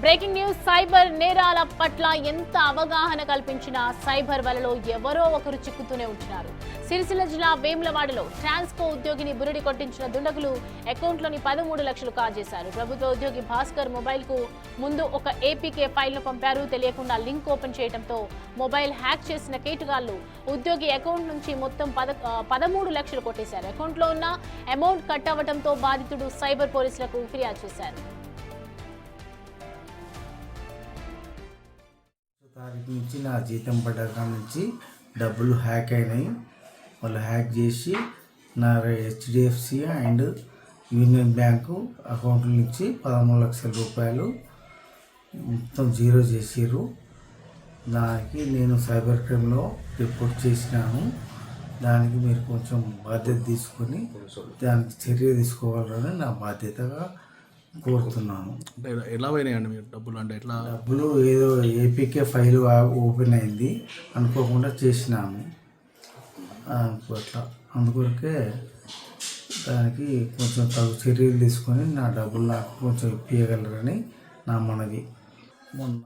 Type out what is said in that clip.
Breaking news. Cyber నేరాల పట్ల ఎంత అవగాహన కల్పించినా సైబర్ వలలో ఎవరో ఒకరు చిక్కుతూనే ఉంటున్నారు. సిరిసిల్ల జిల్లా వేములవాడలో ట్రాన్స్కో ఉద్యోగిని బురిడి కొట్టించిన దుండగులు అకౌంట్లోని 13 లక్షలు కాజేశారు. ప్రభుత్వ ఉద్యోగి భాస్కర్ మొబైల్ కు ముందు ఒక ఏపీకే ఫైల్ను పంపారు. తెలియకుండా లింక్ ఓపెన్ చేయడంతో మొబైల్ హ్యాక్ చేసిన కేటుగాళ్లు ఉద్యోగి అకౌంట్ నుంచి మొత్తం 13 లక్షలు కొట్టేశారు. అకౌంట్లో ఉన్న అమౌంట్ కట్ అవ్వడంతో బాధితుడు సైబర్ పోలీసులకు ఫిర్యాదు చేశారు. తారీఖు నుంచి నా జీతం పడ్డాక నుంచి డబ్బులు హ్యాక్ అయినాయి. వాళ్ళు హ్యాక్ చేసి నా హెచ్డిఎఫ్సి అండ్ యూనియన్ బ్యాంకు అకౌంట్ల నుంచి 13 లక్షల రూపాయలు మొత్తం జీరో చేసారు. దానికి నేను సైబర్ క్రైమ్లో రిపోర్ట్ చేసినాను. దానికి మీరు కొంచెం బాధ్యత తీసుకొని దానికి చర్య తీసుకోవాలని నా బాధ్యతగా కోరుతున్నాను. ఎలా పోయినాయండి మీరు డబ్బులు? అంటే ఎట్లా? డబ్బులు ఏదో ఏపీకే ఫైల్ ఓపెన్ అయింది, అనుకోకుండా చేసినాము. అట్లా అందుకొరకే దానికి కొంచెం తగు చర్యలు తీసుకొని నా డబ్బులు నాకు కొంచెం ఇప్పించగలరని నా మనవి. మొన్న